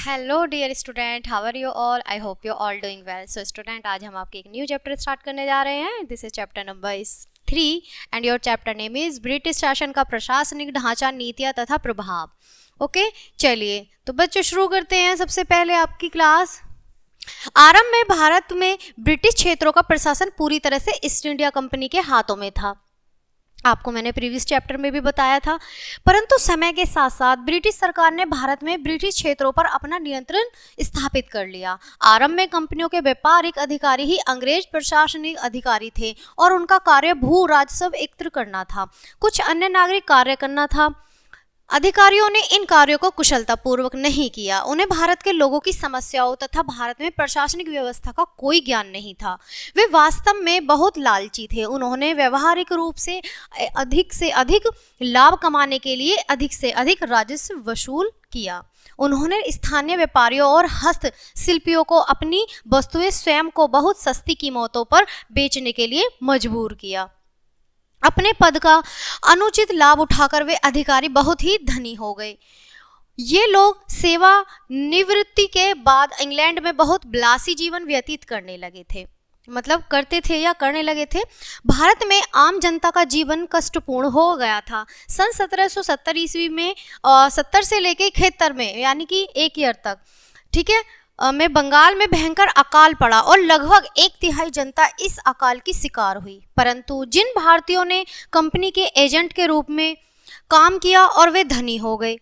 Hello dear student, how are you all? I hope you all doing well. So student, आज हम आपके एक new chapter start करने जा रहे हैं. This is chapter number 3 and your chapter name is British शासन का प्रशासनिक ढांचा, नीतियां तथा प्रभाव. ओके, चलिए तो बच्चों शुरू करते हैं. सबसे पहले आपकी क्लास. आरंभ में भारत में ब्रिटिश क्षेत्रों का प्रशासन पूरी तरह से ईस्ट इंडिया कंपनी के हाथों में था. आपको मैंने प्रीवियस चैप्टर में भी बताया था. परंतु समय के साथ साथ ब्रिटिश सरकार ने भारत में ब्रिटिश क्षेत्रों पर अपना नियंत्रण स्थापित कर लिया. आरंभ में कंपनियों के व्यापारिक अधिकारी ही अंग्रेज प्रशासनिक अधिकारी थे और उनका कार्य भू राजस्व एकत्र करना था, कुछ अन्य नागरिक कार्य करना था. अधिकारियों ने इन कार्यों को कुशलतापूर्वक नहीं किया. उन्हें भारत के लोगों की समस्याओं तथा भारत में प्रशासनिक व्यवस्था का कोई ज्ञान नहीं था. वे वास्तव में बहुत लालची थे. उन्होंने व्यवहारिक रूप से अधिक लाभ कमाने के लिए अधिक से अधिक राजस्व वसूल किया. उन्होंने स्थानीय व्यापारियों और हस्तशिल्पियों को अपनी वस्तुएं स्वयं को बहुत सस्ती कीमतों पर बेचने के लिए मजबूर किया. अपने पद का अनुचित लाभ उठाकर वे अधिकारी बहुत ही धनी हो गए. ये लोग सेवा निवृत्ति के बाद इंग्लैंड में बहुत विलासी जीवन व्यतीत करने लगे थे. मतलब करते थे या करने लगे थे. भारत में आम जनता का जीवन कष्टपूर्ण हो गया था. सन 1770 ईस्वी में 70 से लेकर 71 में, यानी कि एक ईयर तक, ठीक है, में बंगाल में भयंकर अकाल पड़ा और लगभग 1/3 जनता इस अकाल की शिकार हुई. परंतु जिन भारतीयों ने कंपनी के एजेंट के रूप में काम किया और वे धनी हो गए,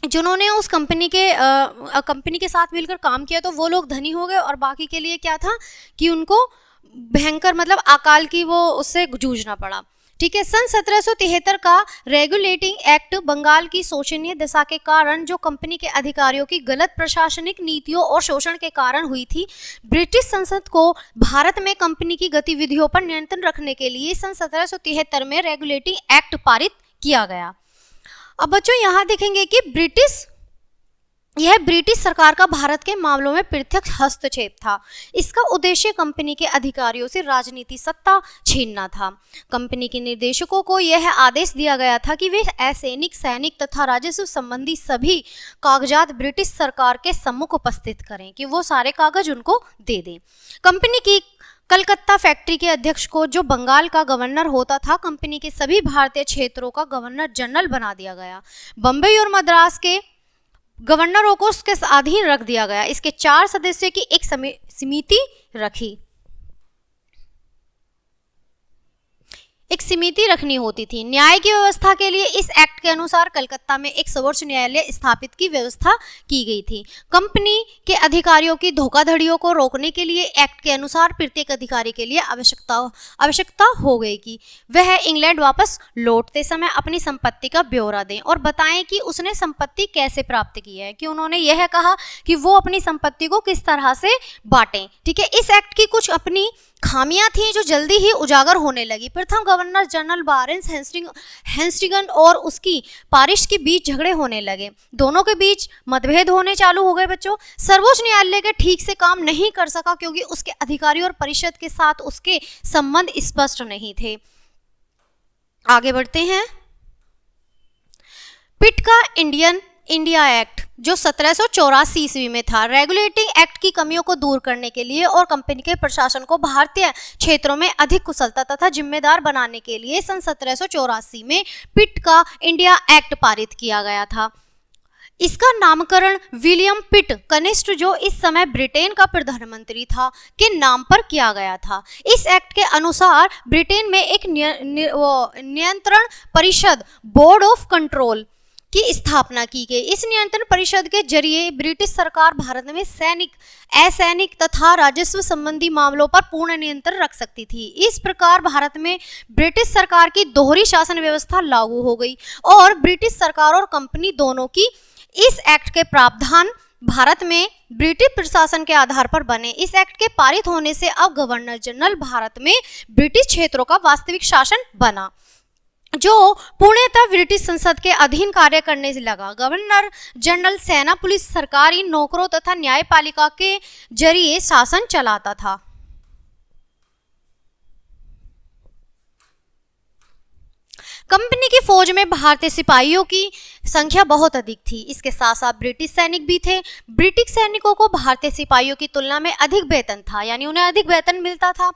जिन्होंने उस कंपनी के साथ मिलकर काम किया तो वो लोग धनी हो गए, और बाकी के लिए क्या था कि उनको भयंकर मतलब अकाल की वो उससे जूझना पड़ा. ठीक है. सन 1773 का रेगुलेटिंग एक्ट बंगाल की शोचनीय दशा के कारण, जो कंपनी के अधिकारियों की गलत प्रशासनिक नीतियों और शोषण के कारण हुई थी, ब्रिटिश संसद को भारत में कंपनी की गतिविधियों पर नियंत्रण रखने के लिए सन 1773 में रेगुलेटिंग एक्ट पारित किया गया. अब बच्चों यहाँ देखेंगे कि यह ब्रिटिश सरकार का भारत के मामलों में प्रत्यक्ष हस्तक्षेप था. इसका उद्देश्य कंपनी के अधिकारियों से राजनीतिक सत्ता छीनना था. कंपनी के निर्देशकों को यह आदेश दिया गया था कि वे असैनिक, सैनिक तथा राजस्व संबंधी सभी कागजात ब्रिटिश सरकार के सम्मुख उपस्थित करें, कि वो सारे कागज उनको दे दें. कंपनी की कलकत्ता फैक्ट्री के अध्यक्ष को, जो बंगाल का गवर्नर होता था, कंपनी के सभी भारतीय क्षेत्रों का गवर्नर जनरल बना दिया गया. बम्बई और मद्रास के गवर्नरों को उसके अधीन रख दिया गया. इसके 4 सदस्यों की एक समिति रखनी होती थी. न्याय की व्यवस्था के लिए इस एक्ट के अनुसार कलकत्ता में एक सर्वोच्च न्यायालय स्थापित की व्यवस्था की गई थी. कंपनी के अधिकारियों की धोखाधड़ियों को रोकने के लिए एक्ट के अनुसार प्रत्येक अधिकारी के लिए आवश्यकता हो गई कि वह इंग्लैंड वापस लौटते समय अपनी संपत्ति का ब्यौरा दें और बताएं कि उसने संपत्ति कैसे प्राप्त की है, कि उन्होंने यह कहा कि वो अपनी संपत्ति को किस तरह से बांटें. ठीक है. इस एक्ट की कुछ अपनी खामियां थी जो जल्दी ही उजागर होने लगी. प्रथम, गवर्नर जनरल लॉरेंस हेस्टिंग्स और उसकी पारिश के बीच झगड़े होने लगे. दोनों के बीच मतभेद होने चालू हो गए. बच्चों, सर्वोच्च न्यायालय के ठीक से काम नहीं कर सका क्योंकि उसके अधिकारी और परिषद के साथ उसके संबंध स्पष्ट नहीं थे. आगे बढ़ते हैं. पिट का इंडिया एक्ट, जो 1784 ईस्वी में था, रेगुलेटिंग एक्ट की कमियों को दूर करने के लिए और कंपनी के प्रशासन को भारतीय क्षेत्रों में अधिक कुशलता तथा जिम्मेदार बनाने के लिए सन 1784 में पिट का इंडिया एक्ट पारित किया गया था. इसका नामकरण विलियम पिट कनिष्ठ, जो इस समय ब्रिटेन का प्रधानमंत्री था, के नाम पर किया गया था. इस एक्ट के अनुसार ब्रिटेन में एक नियंत्रण परिषद, बोर्ड ऑफ कंट्रोल, की स्थापना की गई. इस नियंत्रण परिषद के जरिए ब्रिटिश सरकार भारत में सैनिक, असैनिक तथा राजस्व संबंधी मामलों पर पूर्ण नियंत्रण रख सकती थी. इस प्रकार भारत में ब्रिटिश सरकार की दोहरी शासन व्यवस्था लागू हो गई और ब्रिटिश सरकार और कंपनी दोनों की इस एक्ट के प्रावधान भारत में ब्रिटिश प्रशासन के आधार पर बने. इस एक्ट के पारित होने से अब गवर्नर जनरल भारत में ब्रिटिश क्षेत्रों का वास्तविक शासन बना, जो पूर्णतः ब्रिटिश संसद के अधीन कार्य करने से लगा. गवर्नर जनरल सेना, पुलिस, सरकारी नौकरों तथा न्यायपालिका के जरिए शासन चलाता था. कंपनी की फौज में भारतीय सिपाहियों की संख्या बहुत अधिक थी। इसके साथ साथ ब्रिटिश सैनिक भी थे। ब्रिटिश सैनिकों को भारतीय सिपाहियों की तुलना में अधिक वेतन था, यानी उन्हें अधिक वेतन मिलता था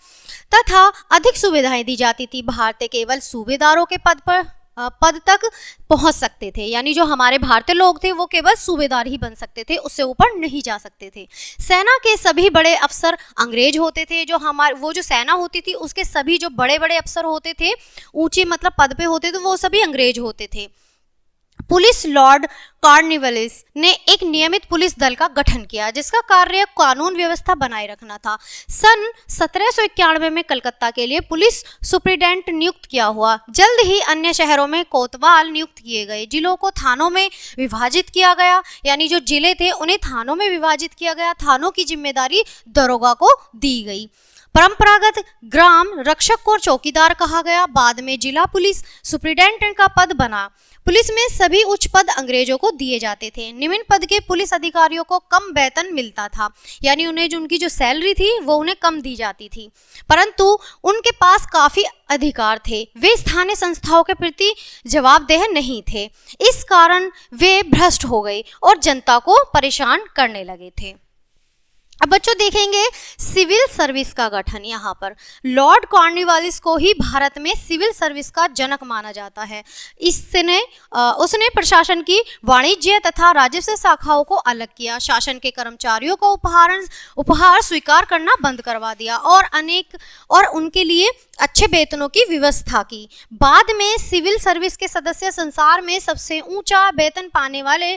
तथा अधिक सुविधाएं दी जाती थी। भारतीय केवल सूबेदारों के पद तक पहुंच सकते थे, यानी जो हमारे भारतीय लोग थे वो केवल सूबेदार ही बन सकते थे, उससे ऊपर नहीं जा सकते थे। सेना के सभी बड़े अफसर अंग्रेज होते थे। वो जो सेना होती थी उसके सभी जो बड़े बड़े अफसर होते थे, ऊंचे मतलब पद पे होते थे, वो सभी अंग्रेज होते थे। पुलिस लॉर्ड कॉर्नवालिस ने एक नियमित पुलिस दल का गठन किया जिसका कार्य कानून व्यवस्था बनाए रखना था। सन 1791 में कलकत्ता के लिए पुलिस सुप्रिटेंडेंट नियुक्त किया हुआ। जल्द ही अन्य शहरों में कोतवाल नियुक्त किए गए। जिलों को थानों में विभाजित किया गया, यानी जो जिले थे उन्हें थानों में विभाजित किया गया। थानों की जिम्मेदारी दरोगा को दी गई। परंपरागत ग्राम रक्षक को चौकीदार कहा गया। बाद में जिला पुलिस सुप्रिटेंडेंट का पद बना। पुलिस में सभी उच्च पद अंग्रेजों को दिए जाते थे। निम्न पद के पुलिस अधिकारियों को कम वेतन मिलता था, यानी उन्हें जो उनकी जो सैलरी थी वो उन्हें कम दी जाती थी, परंतु उनके पास काफी अधिकार थे। वे स्थानीय संस्थाओं के प्रति जवाबदेह नहीं थे। इस कारण वे भ्रष्ट हो गए और जनता को परेशान करने लगे थे। अब बच्चों देखेंगे सिविल सर्विस का गठन। यहाँ पर लॉर्ड कॉर्नवालिस को ही भारत में सिविल सर्विस का जनक माना जाता है। उसने प्रशासन की वाणिज्य तथा राजस्व शाखाओं को अलग किया। शासन के कर्मचारियों को उपहार स्वीकार करना बंद करवा दिया और उनके लिए अच्छे वेतनों की व्यवस्था की। बाद में सिविल सर्विस के सदस्य संसार में सबसे ऊंचा वेतन पाने वाले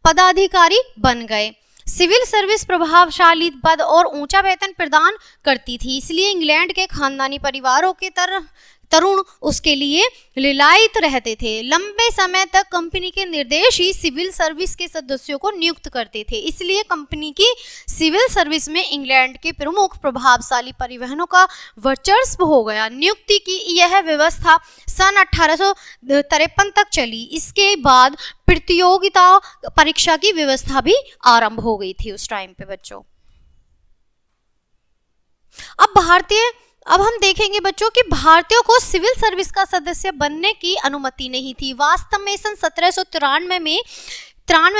पदाधिकारी बन गए। सिविल सर्विस प्रभावशाली पद और ऊंचा वेतन प्रदान करती थी, इसलिए इंग्लैंड के खानदानी परिवारों के तरुण उसके लिए लिलायित रहते थे। लंबे समय तक कंपनी के निर्देश ही सिविल सर्विस के सदस्यों को नियुक्त करते थे, इसलिए कंपनी की सिविल सर्विस में इंग्लैंड के प्रमुख प्रभावशाली परिवहनों का वर्चस्व हो गया। नियुक्ति की यह व्यवस्था सन 1853 तक चली। इसके बाद प्रतियोगिता परीक्षा की व्यवस्था भी आरंभ हो गई थी उस टाइम पे बच्चों। अब हम देखेंगे बच्चों कि भारतीयों को सिविल सर्विस का सदस्य बनने की अनुमति नहीं थी। वास्तव में सन 1793 में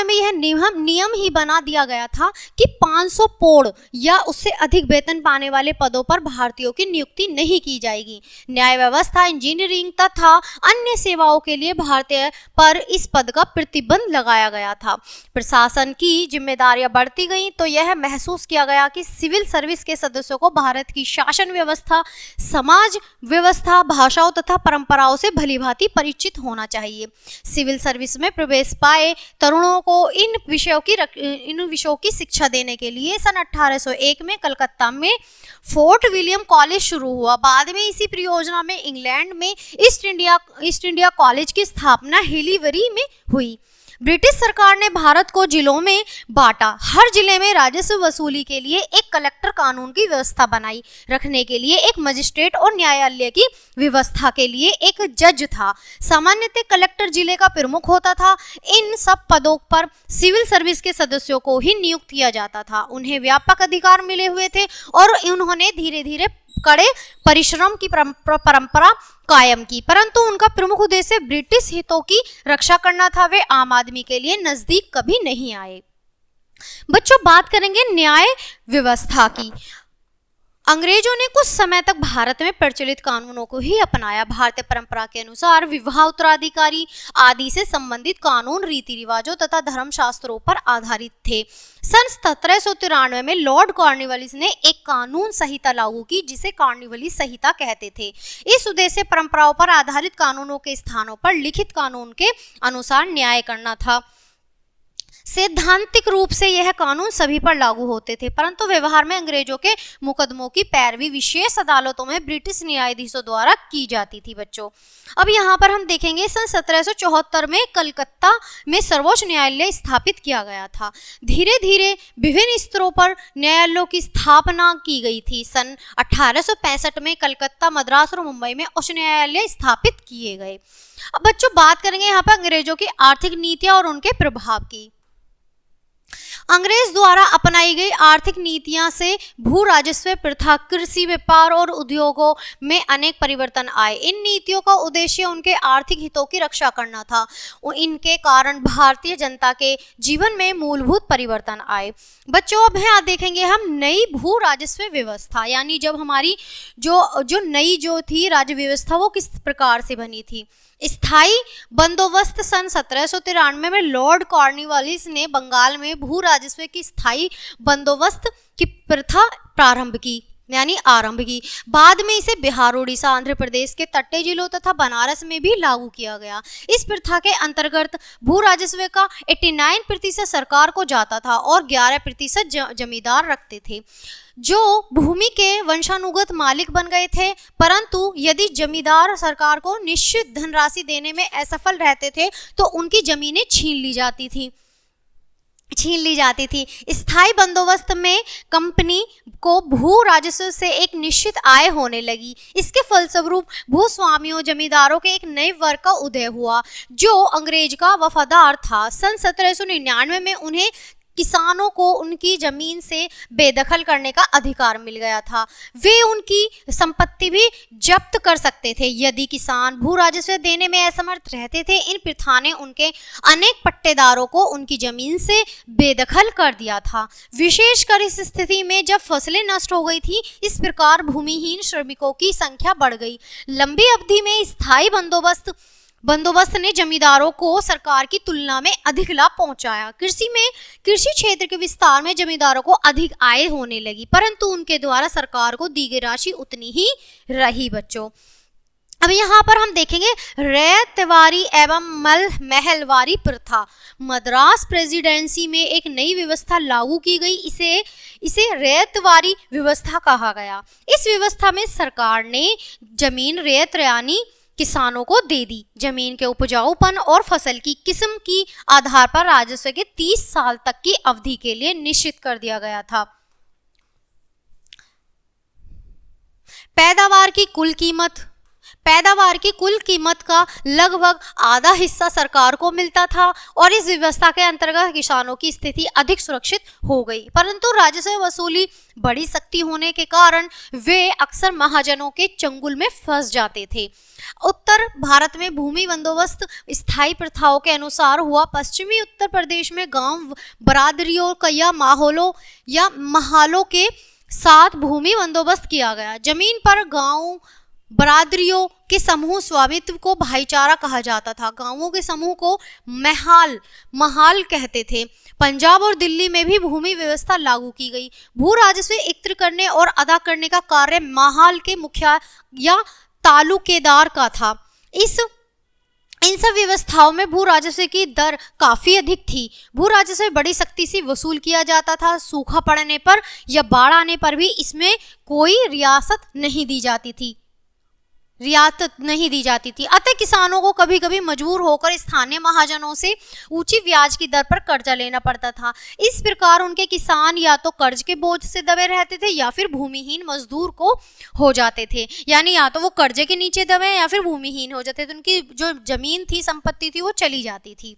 यह नियम ही बना दिया गया था कि 500 पौंड या उससे अधिक वेतन पाने वाले पदों पर भारतीयों की नियुक्ति नहीं की जाएगी। न्याय व्यवस्था, इंजीनियरिंग तथा अन्य सेवाओं के लिए भारतीय पर इस पद का प्रतिबंध लगाया गया था। प्रशासन की जिम्मेदारियां बढ़ती गईं तो यह महसूस किया गया कि सिविल सर्विस के सदस्यों को भारत की शासन व्यवस्था, समाज व्यवस्था, भाषाओं तथा परंपराओं से भलीभांति परिचित होना चाहिए। सिविल सर्विस में प्रवेश पाए तरुणों को इन विषयों की शिक्षा देने के लिए सन 1801 में कलकत्ता में फोर्ट विलियम कॉलेज शुरू हुआ। बाद में इसी परियोजना में इंग्लैंड में ईस्ट इंडिया कॉलेज की स्थापना हेलीवरी में हुई। ब्रिटिश सरकार ने भारत को जिलों में बांटा। हर जिले में राजस्व वसूली के लिए एक कलेक्टर कानून की व्यवस्था बनाई रखने के लिए एक मजिस्ट्रेट और न्यायालय की व्यवस्था के लिए एक जज था। सामान्यतः कलेक्टर जिले का प्रमुख होता था। इन सब पदों पर सिविल सर्विस के सदस्यों को ही नियुक्त किया जाता था। उन्हें व्यापक अधिकार मिले हुए थे और उन्होंने धीरे धीरे कड़े परिश्रम की परंपरा कायम की, परंतु उनका प्रमुख उद्देश्य ब्रिटिश हितों की रक्षा करना था। वे आम आदमी के लिए नजदीक कभी नहीं आए। बच्चों बात करेंगे न्याय व्यवस्था की। अंग्रेजों ने कुछ समय तक भारत में प्रचलित कानूनों को ही अपनाया। भारतीय परंपरा के अनुसार विवाह, उत्तराधिकारी आदि से संबंधित कानून रीति रिवाजों तथा धर्मशास्त्रों पर आधारित थे। सन 1793 में लॉर्ड कॉर्नवालिस ने एक कानून संहिता लागू की जिसे कॉर्नवालिस संहिता कहते थे। इस उद्देश्य परंपराओं पर आधारित कानूनों के स्थानों पर लिखित कानून के अनुसार न्याय करना था। सैद्धांतिक रूप से यह कानून सभी पर लागू होते थे, परंतु व्यवहार में अंग्रेजों के मुकदमों की पैरवी विशेष अदालतों में ब्रिटिश न्यायाधीशों द्वारा की जाती थी बच्चों। अब यहाँ पर हम देखेंगे सन 1774 में कलकत्ता में सर्वोच्च न्यायालय स्थापित किया गया था। धीरे धीरे विभिन्न स्तरों पर न्यायालयों की स्थापना की गई थी। सन 1865 में कलकत्ता, मद्रास और मुंबई में उच्च न्यायालय स्थापित किए गए। अब बच्चों बात करेंगे यहाँ पर अंग्रेजों की आर्थिक नीतियां और उनके प्रभाव की। अंग्रेज द्वारा अपनाई गई आर्थिक नीतियां से भू राजस्व प्रथा, कृषि, व्यापार और उद्योगों में अनेक परिवर्तन आए। इन नीतियों का उद्देश्य उनके आर्थिक हितों की रक्षा करना था। इनके कारण भारतीय जनता के जीवन में मूलभूत परिवर्तन आए। बच्चों अब यहाँ देखेंगे हम नई भू राजस्व व्यवस्था, यानी जब हमारी जो नई जो थी राज्य व्यवस्था वो किस प्रकार से बनी थी। स्थायी बंदोबस्त सन 1793 में लॉर्ड कॉर्नवालिस ने बंगाल में भू राजस्व की स्थायी बंदोबस्त की प्रथा आरंभ की। बाद में इसे बिहार, उड़ीसा, आंध्र प्रदेश के तटीय जिलों तथा बनारस में भी लागू किया गया। इस प्रथा के अंतर्गत भू राजस्व का 89% सरकार को जाता था और 11% जमींदार रखते थे, जो भूमि के वंशानुगत मालिक बन गए थे। परंतु यदि जमींदार सरकार को निश्चित धनराशि देने में असफल रहते थे तो उनकी जमीनें छीन ली जाती थी। स्थायी बंदोबस्त में कंपनी को भू राजस्व से एक निश्चित आय होने लगी। इसके फलस्वरूप भूस्वामियों, जमींदारों के एक नए वर्ग का उदय हुआ जो अंग्रेज का वफादार था। सन 1799 में उन्हें किसानों को उनकी जमीन से बेदखल करने का अधिकार मिल गया था। वे उनकी संपत्ति भी जब्त कर सकते थे यदि किसान भू राजस्व देने में असमर्थ रहते थे। इन प्रथा ने उनके अनेक पट्टेदारों को उनकी जमीन से बेदखल कर दिया था, विशेषकर इस स्थिति में जब फसलें नष्ट हो गई थी। इस प्रकार भूमिहीन श्रमिकों की संख्या बढ़ गई। लंबी अवधि में स्थायी बंदोबस्त ने जमींदारों को सरकार की तुलना में अधिक लाभ पहुंचाया। कृषि क्षेत्र के विस्तार में जमींदारों को अधिक आय होने लगी, परंतु उनके द्वारा सरकार को दी गई राशि उतनी ही रही। बच्चों अब यहाँ पर हम देखेंगे रैयतवारी एवं महलवारी प्रथा। मद्रास प्रेसिडेंसी में एक नई व्यवस्था लागू की गई, इसे रैयतवारी व्यवस्था कहा गया। इस व्यवस्था में सरकार ने जमीन रैयत यानी किसानों को दे दी। जमीन के उपजाऊपन और फसल की किस्म की आधार पर राजस्व के 30 साल तक की अवधि के लिए निश्चित कर दिया गया था। पैदावार की कुल कीमत का लगभग आधा हिस्सा सरकार को मिलता था और इस व्यवस्था के अंतर्गत किसानों की स्थिति अधिक सुरक्षित हो गई। परंतु राजस्व वसूली बड़ी सख्ती होने के कारण वे अक्सर महाजनों के चंगुल में फंस जाते थे। उत्तर भारत में भूमि बंदोबस्त स्थायी प्रथाओं के अनुसार हुआ। पश्चिमी उत्तर प्रदेश में गांव बरादरियों या महालों के साथ भूमि बंदोबस्त किया गया। जमीन पर गांव बरादरियों के समूह स्वामित्व को भाईचारा कहा जाता था। गांवों के समूह को महाल कहते थे। पंजाब और दिल्ली में भी भूमि व्यवस्था लागू की गई। भू राजस्व एकत्र करने और अदा करने का कार्य महाल के मुखिया या तालुकेदार का था। इन सब व्यवस्थाओं में भू राजस्व की दर काफी अधिक थी। भू राजस्व बड़ी सख्ती से वसूल किया जाता था। सूखा पड़ने पर या बाढ़ आने पर भी इसमें कोई रियायत नहीं दी जाती थी। अतः किसानों को कभी कभी मजबूर होकर स्थानीय महाजनों से ऊंची ब्याज की दर पर कर्जा लेना पड़ता था। इस प्रकार उनके किसान या तो कर्ज के बोझ से दबे रहते थे या फिर भूमिहीन मजदूर को हो जाते थे, यानी या तो वो कर्जे के नीचे दबे या फिर भूमिहीन हो जाते थे। उनकी जो जमीन थी, संपत्ति थी, वो चली जाती थी।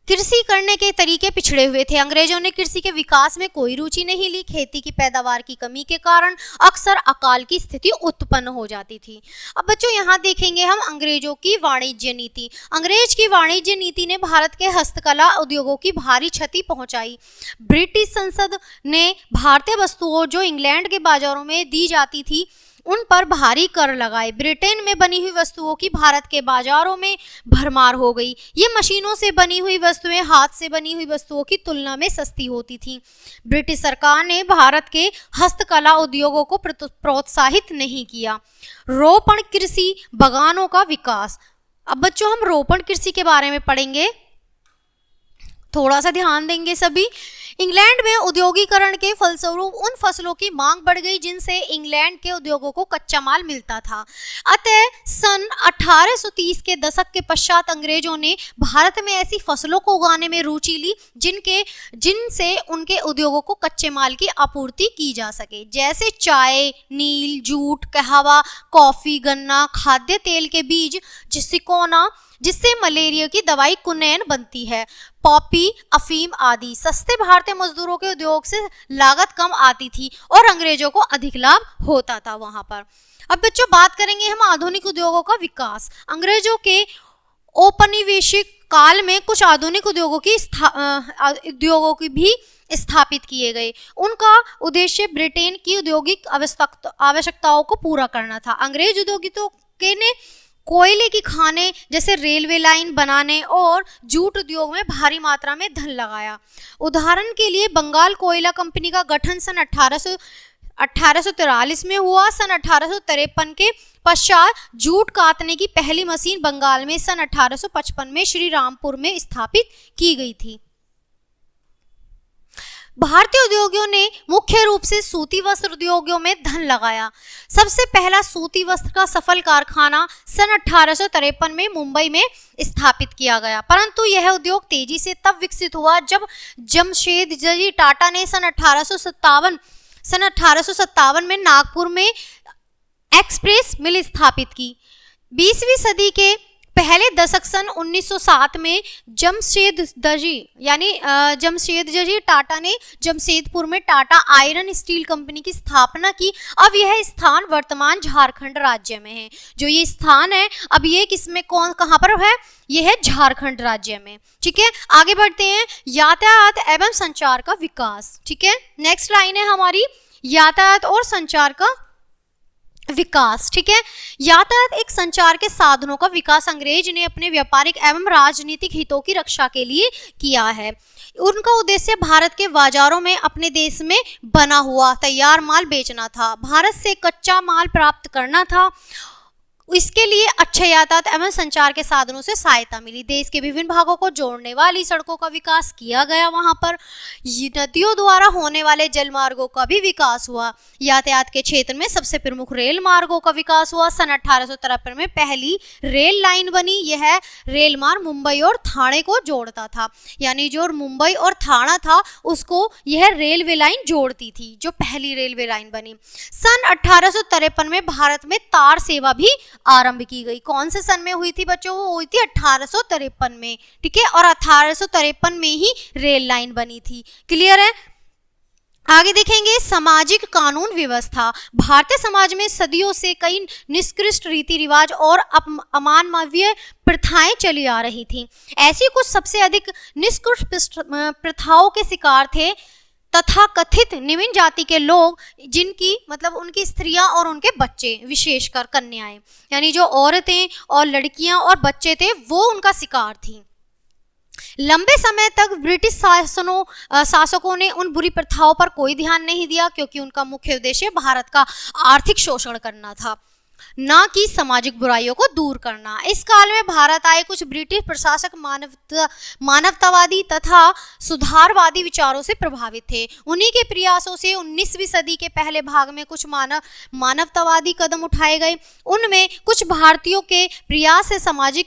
कृषि करने के तरीके पिछड़े हुए थे। अंग्रेजों ने कृषि के विकास में कोई रुचि नहीं ली। खेती की पैदावार की कमी के कारण अक्सर अकाल की स्थिति उत्पन्न हो जाती थी। अब बच्चों यहाँ देखेंगे हम अंग्रेजों की वाणिज्य नीति। अंग्रेज की वाणिज्य नीति ने भारत के हस्तकला उद्योगों की भारी क्षति पहुंचाई। ब्रिटिश संसद ने भारतीय वस्तुओं जो इंग्लैंड के बाजारों में दी जाती थी उन पर भारी कर लगाए। ब्रिटेन में बनी हुई वस्तुओं की भारत के बाजारों में भरमार हो गई। ये मशीनों से बनी हुई वस्तुएं हाथ से बनी हुई वस्तुओं की तुलना में सस्ती होती थीं। ब्रिटिश सरकार ने भारत के हस्तकला उद्योगों को प्रोत्साहित नहीं किया। रोपण कृषि, बागानों का विकास। अब बच्चों हम रोपण कृषि के बारे में पढ़ेंगे, थोड़ा सा ध्यान देंगे सभी। इंग्लैंड में औद्योगिकरण के फलस्वरूप उन फसलों की मांग बढ़ गई जिनसे इंग्लैंड के उद्योगों को कच्चा माल मिलता था। अतः सन 1830 के दशक के पश्चात अंग्रेजों ने भारत में ऐसी फसलों को उगाने में रुचि ली जिनसे उनके उद्योगों को कच्चे माल की आपूर्ति की जा सके, जैसे चाय, नील, जूट, कहवा, कॉफी, गन्ना, खाद्य तेल के बीज, सिकोना, जिससे मलेरिया की दवाई कुनैन बनती है। पॉपी, अफीम आदि सस्ते भारतीय मजदूरों के उद्योग से लागत कम आती थी और अंग्रेजों को अधिक लाभ होता था वहां पर। अब बच्चों बात करेंगे हम आधुनिक उद्योगों का विकास। अंग्रेजों के औपनिवेशिक काल में कुछ आधुनिक उद्योगों की भी स्थापित किए गए। उनका उद्देश्य ब्रिटेन की औद्योगिक आवश्यकताओं को पूरा करना था। अंग्रेज उद्योगियों ने कोयले की खानें जैसे रेलवे लाइन बनाने और जूट उद्योग में भारी मात्रा में धन लगाया। उदाहरण के लिए बंगाल कोयला कंपनी का गठन सन 1843 में हुआ। सन 1853 के पश्चात जूट काटने की पहली मशीन बंगाल में सन 1855 में श्री रामपुर में स्थापित की गई थी। भारतीय उद्योगों ने मुख्य रूप से सूती वस्त्र उद्योगों में धन लगाया। सबसे पहला सूती वस्त्र का सफल कारखाना सन 1853 में मुंबई में स्थापित किया गया, परंतु यह उद्योग तेजी से तब विकसित हुआ जब जमशेदजी टाटा ने सन 1857 में नागपुर में एक्सप्रेस मिल स्थापित की। 20वीं सदी के पहले दशक सन 1907 में जमशेदजी टाटा ने जमशेदपुर में टाटा आयरन स्टील कंपनी की स्थापना की। अब यह स्थान वर्तमान झारखंड राज्य में है। जो ये स्थान है अब ये किसमें कहाँ पर है? ये है झारखंड राज्य में। ठीक है, आगे बढ़ते हैं। यातायात एवं संचार का विकास। ठीक है, नेक्स्ट लाइन है हमारी यातायात और संचार का विकास। ठीक है, यातायात एक संचार के साधनों का विकास अंग्रेज ने अपने व्यापारिक एवं राजनीतिक हितों की रक्षा के लिए किया है। उनका उद्देश्य भारत के बाजारों में अपने देश में बना हुआ तैयार माल बेचना था, भारत से कच्चा माल प्राप्त करना था। इसके लिए अच्छे यातायात एवं संचार के साधनों से सहायता मिली। देश के विभिन्न भागों को जोड़ने वाली सड़कों का विकास किया गया। वहां पर नदियों द्वारा होने वाले जल मार्गों का भी विकास हुआ। यातायात के क्षेत्र में सबसे प्रमुख रेल मार्गों का विकास हुआ। सन 1853 में पहली रेल लाइन बनी। यह रेल मार्ग मुंबई और ठाणे को जोड़ता था, यानी जो मुंबई और ठाणा था उसको यह रेलवे लाइन जोड़ती थी, जो पहली रेलवे लाइन बनी। सन 1853 में भारत में तार सेवा भी आरंभ की गई। कौन से सन में हुई थी बच्चों? वो हुई थी 1853 में। ठीक है, और 1853 में ही रेल लाइन बनी थी। क्लियर है? आगे देखेंगे सामाजिक कानून व्यवस्था। भारतीय समाज में सदियों से कई निष्कृष्ट रीति रिवाज और अमानवीय प्रथाएं चली आ रही थीं। ऐसी कुछ सबसे अधिक निष्कृष्ट प्रथाओं के शिकार थे तथा कथित निम्न जाति के लोग, जिनकी मतलब उनकी स्त्रियां और उनके बच्चे, विशेषकर कन्याएं, यानी जो औरतें और लड़कियां और बच्चे थे वो उनका शिकार थी। लंबे समय तक ब्रिटिश शासकों ने उन बुरी प्रथाओं पर कोई ध्यान नहीं दिया, क्योंकि उनका मुख्य उद्देश्य भारत का आर्थिक शोषण करना था, ना कि सामाजिक बुराइयों को दूर करना। इस काल में भारत आए कुछ ब्रिटिश प्रशासक मानवतावादी तथा सुधारवादी विचारों से प्रभावित थे। उन्हीं के प्रयासों से 19वीं सदी के पहले भाग में कुछ मानवतावादी कदम उठाए गए। उनमें कुछ भारतीयों के प्रयास से सामाजिक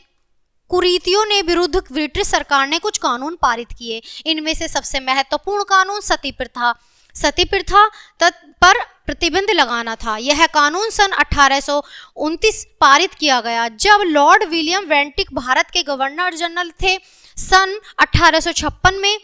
कुरीतियों ने विरुद्ध ब्रिटिश सरकार ने कुछ कानून पारित किए। इनमें से सबसे महत्वपूर्ण कानून सती प्रथा पर प्रतिबंध लगाना था। यह कानून सन 1829 पारित किया गया, जब लॉर्ड विलियम बेंटिक भारत के गवर्नर जनरल थे। सन 1856 में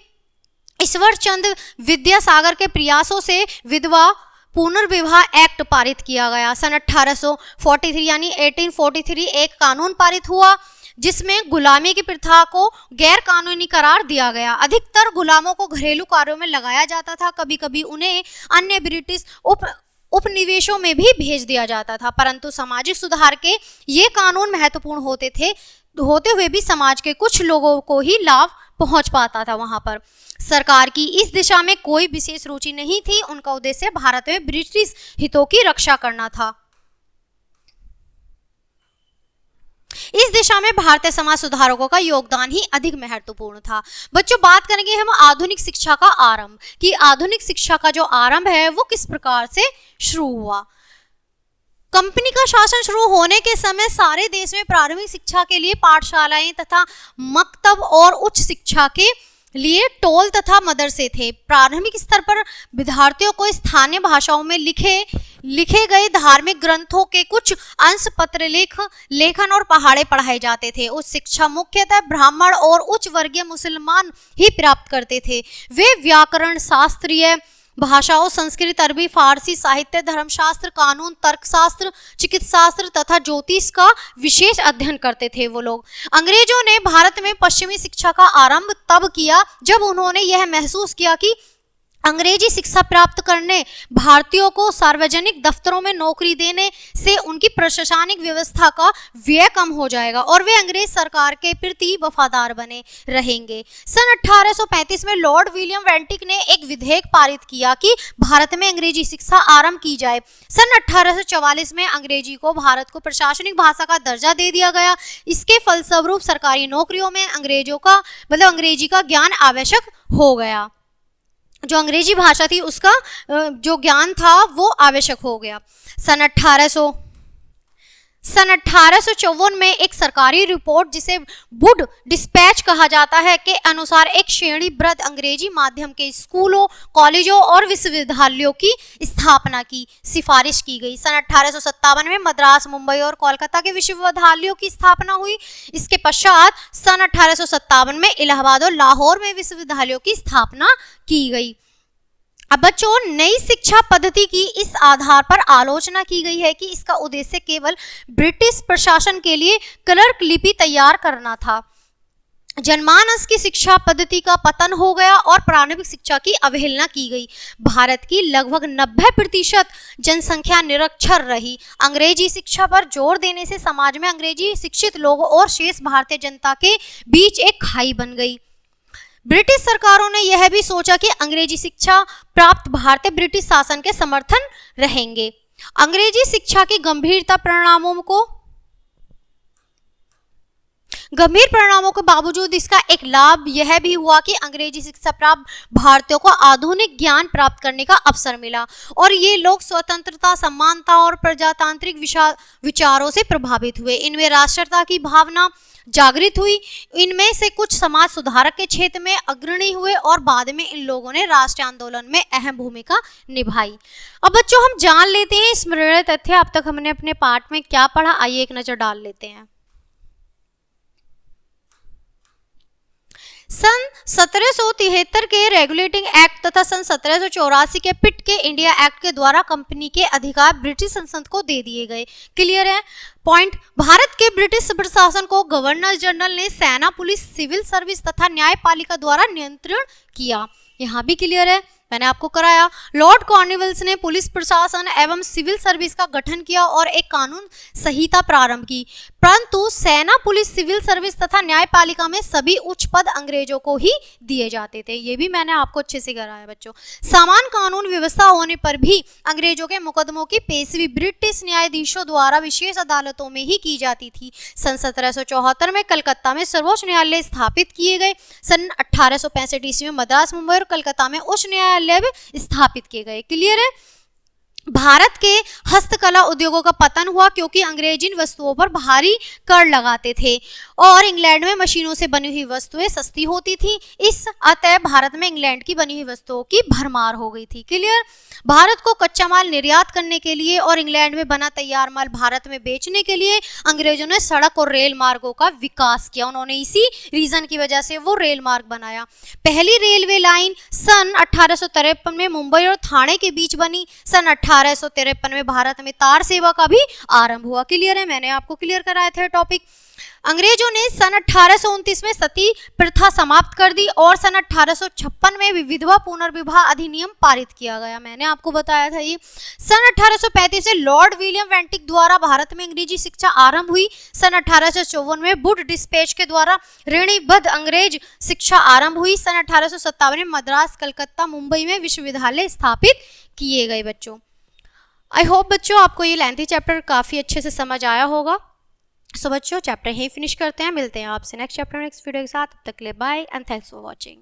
ईश्वर चंद्र विद्यासागर के प्रयासों से विधवा पुनर्विवाह एक्ट पारित किया गया। सन 1843 यानी 1843 एक कानून पारित हुआ जिसमें गुलामी की प्रथा को गैर कानूनी करार दिया गया। अधिकतर गुलामों को घरेलू कार्यों में लगाया जाता था, कभी कभी उन्हें अन्य ब्रिटिश उपनिवेशों में भी भेज दिया जाता था, परंतु सामाजिक सुधार के ये कानून महत्वपूर्ण होते हुए भी समाज के कुछ लोगों को ही लाभ पहुंच पाता था। वहां पर सरकार की इस दिशा में कोई विशेष रुचि नहीं थी। उनका उद्देश्य भारत में ब्रिटिश हितों की रक्षा करना था। इस दिशा में भारतीय समाज सुधारकों का योगदान ही अधिक महत्वपूर्ण था। बच्चों बात करेंगे हम आधुनिक शिक्षा का आरंभ, कि आधुनिक शिक्षा का जो आरंभ है वो किस प्रकार से शुरू हुआ। कंपनी का शासन शुरू होने के समय सारे देश में प्रारंभिक शिक्षा के लिए पाठशालाएं तथा मकतब और उच्च शिक्षा के लिए टोल तथा मदरसे थे। प्रारंभिक स्तर पर विद्यार्थियों को स्थानीय भाषाओं में लिखे गए धार्मिक ग्रंथों के कुछ अंश, पत्र लेखन और पहाड़े पढ़ाए जाते थे। उच्च शिक्षा मुख्यतः ब्राह्मण और उच्च वर्गीय मुसलमान ही प्राप्त करते थे। वे व्याकरण, शास्त्रीय भाषाओं, संस्कृत, अरबी, फारसी, साहित्य, धर्मशास्त्र, कानून, तर्कशास्त्र, चिकित्साशास्त्र तथा ज्योतिष का विशेष अध्ययन करते थे। वो लोग अंग्रेजों ने भारत में पश्चिमी शिक्षा का आरंभ तब किया जब उन्होंने यह महसूस किया कि अंग्रेजी शिक्षा प्राप्त करने भारतीयों को सार्वजनिक दफ्तरों में नौकरी देने से उनकी प्रशासनिक व्यवस्था का व्यय कम हो जाएगा और वे अंग्रेज सरकार के प्रति वफादार बने रहेंगे। सन 1835 में लॉर्ड विलियम वेंटिक ने एक विधेयक पारित किया कि भारत में अंग्रेजी शिक्षा आरंभ की जाए। सन 1844 में अंग्रेजी को भारत को प्रशासनिक भाषा का दर्जा दे दिया गया। इसके फलस्वरूप सरकारी नौकरियों में अंग्रेजी का ज्ञान आवश्यक हो गया। जो अंग्रेजी भाषा थी उसका जो ज्ञान था वो आवश्यक हो गया। सन 1854 में एक सरकारी रिपोर्ट, जिसे वुड डिस्पैच कहा जाता है, के अनुसार एक श्रेणीबद्ध अंग्रेजी माध्यम के स्कूलों, कॉलेजों और विश्वविद्यालयों की स्थापना की सिफारिश की गई। सन 1857 में मद्रास, मुंबई और कोलकाता के विश्वविद्यालयों की स्थापना हुई। इसके पश्चात सन 1857 में इलाहाबाद और लाहौर में विश्वविद्यालयों की स्थापना की गई। अब बच्चों, नई शिक्षा पद्धति की इस आधार पर आलोचना की गई है कि इसका उद्देश्य केवल ब्रिटिश प्रशासन के लिए क्लर्क लिपि तैयार करना था। जनमानस की शिक्षा पद्धति का पतन हो गया और प्रारंभिक शिक्षा की अवहेलना की गई। भारत की लगभग 90% जनसंख्या निरक्षर रही। अंग्रेजी शिक्षा पर जोर देने से समाज में अंग्रेजी शिक्षित लोगों और शेष भारतीय जनता के बीच एक खाई बन गई। ब्रिटिश सरकारों ने यह भी सोचा कि अंग्रेजी शिक्षा प्राप्त भारतीय ब्रिटिश शासन के समर्थन रहेंगे। अंग्रेजी शिक्षा के गंभीर परिणामों के बावजूद इसका एक लाभ यह भी हुआ कि अंग्रेजी शिक्षा प्राप्त भारतीयों को आधुनिक ज्ञान प्राप्त करने का अवसर मिला और ये लोग स्वतंत्रता, समानता और प्रजातांत्रिक विचारों से प्रभावित हुए। इनमें राष्ट्रीयता की भावना जागृत हुई। इनमें से कुछ समाज सुधारक के क्षेत्र में अग्रणी हुए और बाद में इन लोगों ने राष्ट्रीय आंदोलन में अहम भूमिका निभाई। अब बच्चों, हम जान लेते हैं स्मरणीय तथ्य। अब तक हमने अपने पाठ में क्या पढ़ा, आइए एक नजर डाल लेते हैं। सन 1773 के रेगुलेटिंग एक्ट तथा सन 1784 के पिट के इंडिया एक्ट के द्वारा कंपनी के अधिकार ब्रिटिश संसद को दे दिए गए। क्लियर है पॉइंट। भारत के ब्रिटिश प्रशासन को गवर्नर जनरल ने सेना, पुलिस, सिविल सर्विस तथा न्यायपालिका द्वारा नियंत्रण किया। यहाँ भी क्लियर है, मैंने आपको कराया। लॉर्ड कॉर्नवालिस ने पुलिस प्रशासन एवं सिविल सर्विस का गठन किया और एक कानून संहिता प्रारंभ की, परंतु सेना, पुलिस, सिविल सर्विस तथा न्यायपालिका में सभी उच्च पद अंग्रेजों को ही दिए जाते थे। ये भी मैंने आपको अच्छे से कराया बच्चों। समान कानून व्यवस्था होने पर भी अंग्रेजों के मुकदमों की पेशवी ब्रिटिश न्यायाधीशों द्वारा विशेष अदालतों में ही की जाती थी। सन 1774 में कलकत्ता में सर्वोच्च न्यायालय स्थापित किए गए। सन 1865 ईस्वी में मद्रास, मुंबई और कलकत्ता में उच्च न्यायालय स्थापित किए गए। क्लियर है। भारत के हस्तकला उद्योगों का पतन हुआ क्योंकि अंग्रेज इन वस्तुओं पर भारी कर लगाते थे और इंग्लैंड में मशीनों से बनी हुई वस्तुएं सस्ती होती थी। इस अतः भारत में इंग्लैंड की बनी हुई वस्तुओं की भरमार हो गई थी। क्लियर। भारत को कच्चा माल निर्यात करने के लिए और इंग्लैंड में बना तैयार माल भारत में बेचने के लिए अंग्रेजों ने सड़क और रेल मार्गों का विकास किया। उन्होंने इसी रीजन की वजह से वो रेल मार्ग बनाया। पहली रेलवे लाइन सन 1853 में मुंबई और ठाणे के बीच बनी। सन 1853 में भारत में तार सेवा का भी आरंभ हुआ। क्लियर है, मैंने आपको क्लियर कराया था टॉपिक। अंग्रेजों ने सन 1829 में सती प्रथा समाप्त कर दी और सन 1856 में विधवा पुनर्विवाह अधिनियम पारित किया गया। मैंने आपको बताया था ये। सन 1835 से लॉर्ड विलियम वेंटिक द्वारा भारत में अंग्रेजी शिक्षा आरंभ हुई। सन 1854 में वुड डिस्पैच के द्वारा श्रेणीबद्ध अंग्रेज शिक्षा आरंभ हुई। सन 1857 में मद्रास, कलकत्ता, मुंबई में विश्वविद्यालय स्थापित किए गए। बच्चों, आई होप बच्चों आपको ये लेंथी चैप्टर काफ़ी अच्छे से समझ आया होगा। सो बच्चों, चैप्टर यहीं फिनिश करते हैं। मिलते हैं आपसे नेक्स्ट चैप्टर नेक्स्ट वीडियो के साथ। तब तक के लिए bye and thanks for watching.